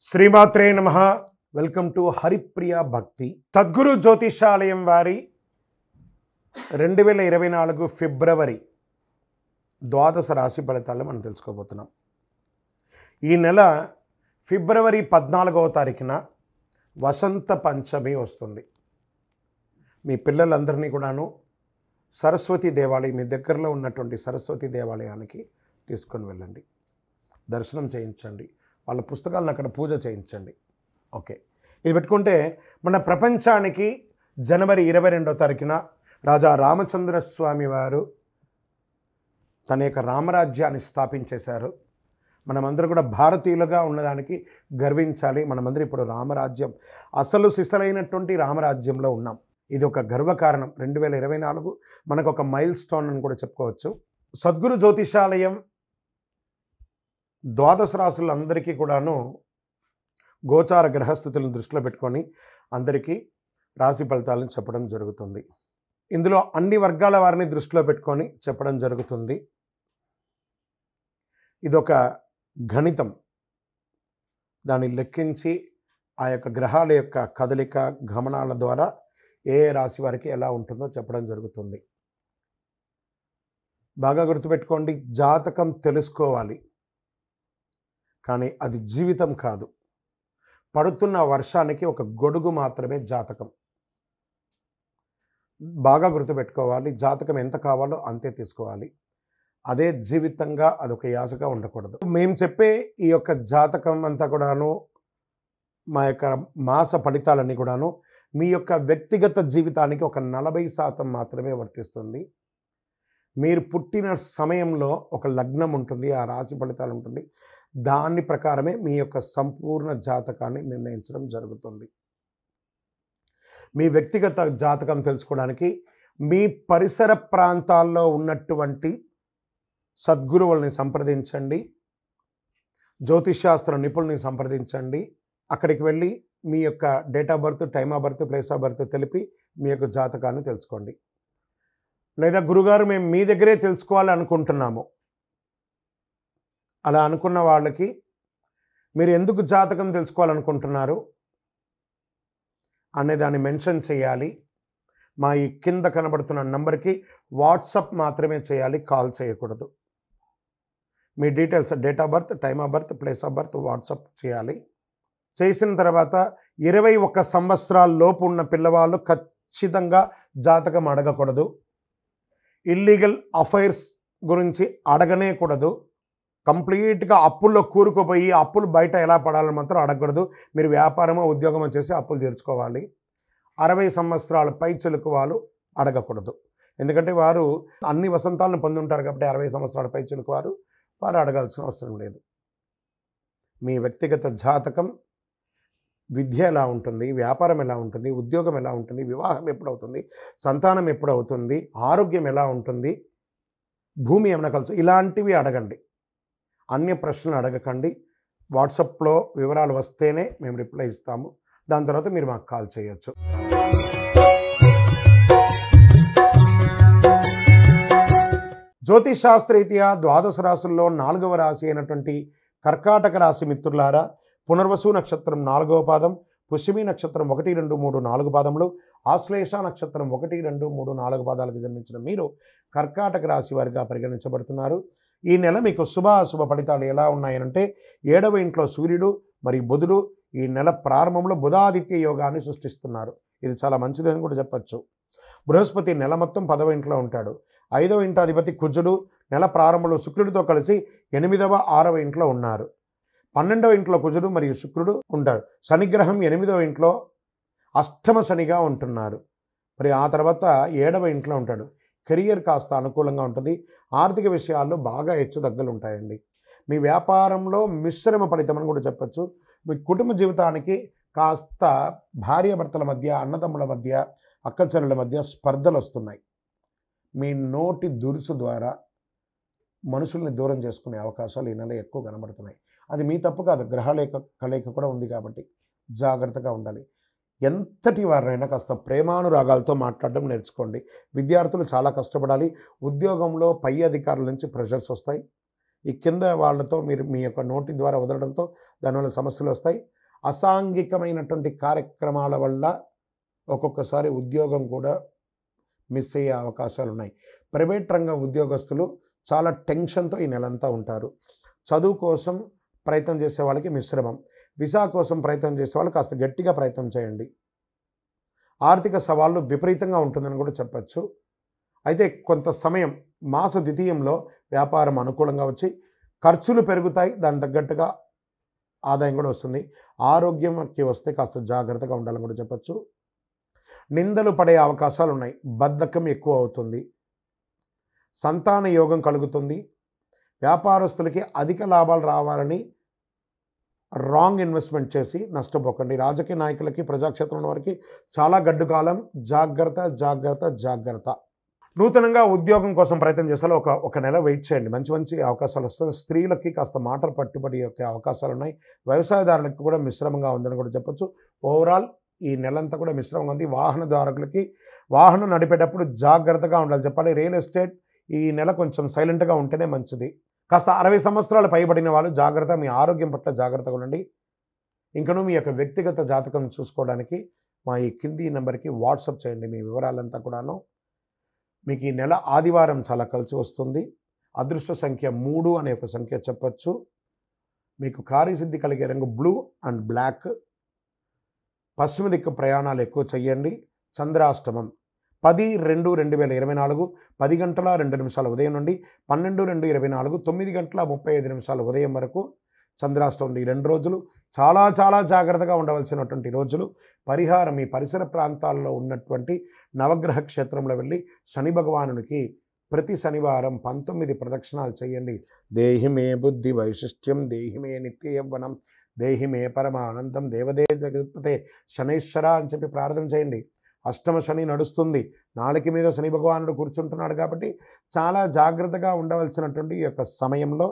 శ్రీమాత్రే నమః. Welcome to Haripriya భక్తి. సద్గురు జ్యోతిషాలయం వారి 2024 ఫిబ్రవరి ద్వాదశ రాశి ఫలితాలు మనం తెలుసుకోబోతున్నాం. ఈ నెల ఫిబ్రవరి 14వ తారీఖున వసంత పంచమి వస్తుంది. మీ పిల్లలందరినీ కూడాను సరస్వతి దేవాలయం, మీ దగ్గరలో ఉన్నటువంటి సరస్వతి దేవాలయానికి తీసుకొని వెళ్ళండి, దర్శనం చేయించండి, వాళ్ళ పుస్తకాలను అక్కడ పూజ చేయించండి. ఓకే, ఇది పెట్టుకుంటే మన ప్రపంచానికి జనవరి 22వ తారీఖున రాజా రామచంద్రస్వామి వారు తన యొక్క రామరాజ్యాన్ని స్థాపించేశారు. మనమందరం కూడా భారతీయులుగా ఉన్నదానికి గర్వించాలి. మనమందరం ఇప్పుడు రామరాజ్యం, అసలు సిసలైనటువంటి రామరాజ్యంలో ఉన్నాం. ఇది ఒక గర్వకారణం. 2024 మనకు ఒక మైల్ స్టోన్ అని కూడా చెప్పుకోవచ్చు. సద్గురు జ్యోతిషాలయం ద్వాదశ రాశులందరికీ కూడాను గోచార గ్రహస్థితులను దృష్టిలో పెట్టుకొని అందరికీ రాశి ఫలితాలను చెప్పడం జరుగుతుంది. ఇందులో అన్ని వర్గాల వారిని దృష్టిలో పెట్టుకొని చెప్పడం జరుగుతుంది. ఇదొక గణితం. దాన్ని లెక్కించి ఆ యొక్క గ్రహాల యొక్క కదలిక గమనాల ద్వారా ఏ రాశి వారికి ఎలా ఉంటుందో చెప్పడం జరుగుతుంది. బాగా గుర్తుపెట్టుకోండి, జాతకం తెలుసుకోవాలి, కానీ అది జీవితం కాదు. పడుతున్న వర్షానికి ఒక గొడుగు మాత్రమే జాతకం. బాగా గుర్తుపెట్టుకోవాలి, జాతకం ఎంత కావాలో అంతే తీసుకోవాలి. అదే జీవితంగా అదొక యాసగా ఉండకూడదు. మేము చెప్పే ఈ యొక్క జాతకం అంతా కూడాను, మా యొక్క మాస ఫలితాలన్నీ కూడాను మీ యొక్క వ్యక్తిగత జీవితానికి ఒక 40% మాత్రమే వర్తిస్తుంది. మీరు పుట్టిన సమయంలో ఒక లగ్నం ఉంటుంది, ఆ రాశి ఫలితాలు ఉంటుంది. దాని ప్రకారమే మీ యొక్క సంపూర్ణ జాతకాన్ని నిర్ణయించడం జరుగుతుంది. మీ వ్యక్తిగత జాతకం తెలుసుకోవడానికి మీ పరిసర ప్రాంతాల్లో ఉన్నటువంటి సద్గురువుల్ని సంప్రదించండి, జ్యోతిషాస్త్ర నిపుణుల్ని సంప్రదించండి. అక్కడికి వెళ్ళి మీ యొక్క date of birth, time of birth, place of birth తెలిపి మీ యొక్క జాతకాన్ని తెలుసుకోండి. లేదా గురుగారు మేము మీ దగ్గరే తెలుసుకోవాలి అనుకుంటున్నాము, అలా అనుకున్న వాళ్ళకి మీరు ఎందుకు జాతకం తెలుసుకోవాలనుకుంటున్నారు అనేదాన్ని మెన్షన్ చేయాలి. మా ఈ కింద కనబడుతున్న నంబర్కి వాట్సాప్ మాత్రమే చేయాలి, కాల్ చేయకూడదు. మీ details, date of birth, time of birth, place of birth WhatsApp చేయాలి. చేసిన తర్వాత 21 సంవత్సరాల లోపు ఉన్న పిల్లవాళ్ళు ఖచ్చితంగా జాతకం అడగకూడదు. ఇల్లీగల్ అఫైర్స్ గురించి అడగనే కూడదు. కంప్లీట్గా అప్పుల్లో కూరుకుపోయి అప్పులు బయట ఎలా పడాలని మాత్రం అడగకూడదు. మీరు వ్యాపారమో ఉద్యోగమో చేసి అప్పులు తీర్చుకోవాలి. 60 సంవత్సరాల పై చెలుకు వాళ్ళు అడగకూడదు. ఎందుకంటే వారు అన్ని వసంతాలను పొంది ఉంటారు కాబట్టి 60 సంవత్సరాల పై చెలుకు వారు అడగాల్సిన అవసరం లేదు. మీ వ్యక్తిగత జాతకం, విద్య ఎలా ఉంటుంది, వ్యాపారం ఎలా ఉంటుంది, ఉద్యోగం ఎలా ఉంటుంది, వివాహం ఎప్పుడవుతుంది, సంతానం ఎప్పుడవుతుంది, ఆరోగ్యం ఎలా ఉంటుంది, భూమి ఏమైనా కలుసు, ఇలాంటివి అడగండి. అన్య ప్రశ్నలు అడగకండి. వాట్సాప్లో వివరాలు వస్తేనే మేము రిప్లై ఇస్తాము. దాని తర్వాత మీరు మాకు కాల్ చేయొచ్చు. జ్యోతిషాస్త్రరీత్యా ద్వాదశ రాశుల్లో 4వ రాశి అయినటువంటి కర్కాటక రాశి మిత్రులారా, పునర్వసు నక్షత్రం 4వ పాదం, పుష్యమి నక్షత్రం 1, 2, 3, 4 పాదములు, ఆశ్లేష నక్షత్రం 1, 2, 3, 4 పాదాలకు జన్మించిన మీరు కర్కాటక రాశి వారిగా పరిగణించబడుతున్నారు. ఈ నెల మీకు శుభాశుభ ఫలితాలు ఎలా ఉన్నాయనంటే, 7వ ఇంట్లో సూర్యుడు మరియు బుధుడు ఈ నెల ప్రారంభంలో బుధాదిత్య యోగాన్ని సృష్టిస్తున్నారు. ఇది చాలా మంచిదని కూడా చెప్పచ్చు. బృహస్పతి నెల మొత్తం 10వ ఇంట్లో ఉంటాడు. 5వ ఇంటి అధిపతి కుజుడు నెల ప్రారంభంలో శుక్రుడితో కలిసి 8వ, 6వ ఇంట్లో ఉన్నారు. 12వ ఇంట్లో కుజుడు మరియు శుక్రుడు ఉంటారు. శనిగ్రహం 8వ ఇంట్లో అష్టమ శనిగా ఉంటున్నారు. మరి ఆ తర్వాత 7వ ఇంట్లో ఉంటాడు. కెరియర్ కాస్త అనుకూలంగా ఉంటుంది. ఆర్థిక విషయాల్లో బాగా హెచ్చుతగ్గులు ఉంటాయండి. మీ వ్యాపారంలో మిశ్రమ ఫలితం అని కూడా చెప్పచ్చు. మీ కుటుంబ జీవితానికి కాస్త భార్యాభర్తల మధ్య, అన్నదమ్ముల మధ్య, అక్కచెల్లెల మధ్య స్పర్ధలు వస్తున్నాయి. మీ నోటి దురుసు ద్వారా మనుషుల్ని దూరం చేసుకునే అవకాశాలు ఈ నెల ఎక్కువ కనబడుతున్నాయి. అది మీ తప్పు కాదు, గ్రహాల కలయిక కూడా ఉంది కాబట్టి జాగ్రత్తగా ఉండాలి. ఎంతటి వారినైనా కాస్త ప్రేమానురాగాలతో మాట్లాడడం నేర్చుకోండి. విద్యార్థులు చాలా కష్టపడాలి. ఉద్యోగంలో పై అధికారుల నుంచి ప్రెషర్స్ వస్తాయి. ఈ కింద వాళ్ళతో మీరు మీ యొక్క నోటి ద్వారా వదలడంతో దానివల్ల సమస్యలు వస్తాయి. అసాంఘికమైనటువంటి కార్యక్రమాల వల్ల ఒక్కొక్కసారి ఉద్యోగం కూడా మిస్ అయ్యే అవకాశాలు ఉన్నాయి. ప్రైవేట్ రంగ ఉద్యోగస్తులు చాలా టెన్షన్తో ఈ నెలంతా ఉంటారు. చదువు కోసం ప్రయత్నం చేసే వాళ్ళకి మిశ్రమం, వీసా కోసం ప్రయత్నం చేసే వాళ్ళు కాస్త గట్టిగా ప్రయత్నం చేయండి. ఆర్థిక సవాళ్ళు విపరీతంగా ఉంటుందని కూడా చెప్పచ్చు. అయితే కొంత సమయం మాస ద్వితీయంలో వ్యాపారం అనుకూలంగా వచ్చి ఖర్చులు పెరుగుతాయి, దానికి తగ్గట్టుగా ఆదాయం కూడా వస్తుంది. ఆరోగ్యంకి వస్తే కాస్త జాగ్రత్తగా ఉండాలని కూడా చెప్పచ్చు. నిందలు పడే అవకాశాలు ఉన్నాయి, బద్ధకం ఎక్కువ అవుతుంది, సంతాన యోగం కలుగుతుంది. వ్యాపారస్తులకి అధిక లాభాలు రావాలని రాంగ్ ఇన్వెస్ట్మెంట్ చేసి నష్టపోకండి. రాజకీయ నాయకులకి, ప్రజాక్షేత్రంలో వారికి చాలా గడ్డు కాలం, జాగ్రత్త జాగ్రత్త జాగ్రత్త. నూతనంగా ఉద్యోగం కోసం ప్రయత్నం చేస్తే ఒక నెల వెయిట్ చేయండి, మంచి మంచి అవకాశాలు వస్తాయి. స్త్రీలకి కాస్త మాటలు పట్టుబడి యొక్క అవకాశాలు ఉన్నాయి. వ్యవసాయదారులకు కూడా మిశ్రమంగా ఉందని కూడా చెప్పచ్చు. ఓవరాల్ ఈ నెలంతా కూడా మిశ్రమంగా ఉంది. వాహనదారులకి వాహనం నడిపేటప్పుడు జాగ్రత్తగా ఉండాలి చెప్పాలి. రియల్ ఎస్టేట్ ఈ నెల కొంచెం సైలెంట్గా ఉంటేనే మంచిది. కాస్త 60 సంవత్సరాలు పైబడిన వాళ్ళు జాగ్రత్త, మీ ఆరోగ్యం పట్ల జాగ్రత్తగా ఉండండి. ఇంకనూ మీ యొక్క వ్యక్తిగత జాతకం చూసుకోవడానికి మా ఈ కింది నెంబర్కి వాట్సాప్ చేయండి మీ వివరాలంతా కూడాను. మీకు ఈ నెల ఆదివారం చాలా కలిసి వస్తుంది. అదృష్ట సంఖ్య 3 అనే ఒక సంఖ్య చెప్పచ్చు. మీకు కార్యసిద్ధి కలిగే రంగు బ్లూ అండ్ బ్లాక్. పశ్చిమ దిక్కు ప్రయాణాలు ఎక్కువ చేయండి. చంద్రాష్టమం 10/2/2024 10 గంటల 2 నిమిషాల ఉదయం నుండి 12/2/24 9 గంటల 35 నిమిషాల ఉదయం వరకు చంద్రాష్టమం. ఈ 2 రోజులు చాలా చాలా జాగ్రత్తగా ఉండవలసినటువంటి రోజులు. పరిహారం మీ పరిసర ప్రాంతాల్లో ఉన్నటువంటి నవగ్రహ క్షేత్రంలో వెళ్ళి శని భగవానునికి ప్రతి శనివారం 19 ప్రదక్షిణాలు చేయండి. దేహి మే బుద్ధి వైశిష్ట్యం, దేహి మే నిత్య యవ్వనం, దేహి మే పరమానందం, దేవదే జగత్పతే శనైశ్వర అని చెప్పి ప్రార్థన చేయండి. అష్టమ శని నడుస్తుంది, నాలుక మీద శని భగవానుడు కూర్చుంటున్నాడు కాబట్టి చాలా జాగ్రత్తగా ఉండవలసినటువంటి ఈ యొక్క సమయంలో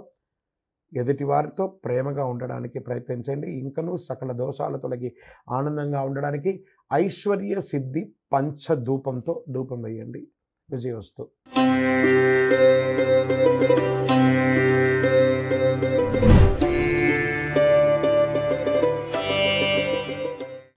ఎదుటి వారితో ప్రేమగా ఉండడానికి ప్రయత్నించండి. ఇంకనూ సకల దోషాలు తొలగి ఆనందంగా ఉండడానికి ఐశ్వర్య సిద్ధి పంచధూపంతో ధూపం వేయండి. విజయోస్తు.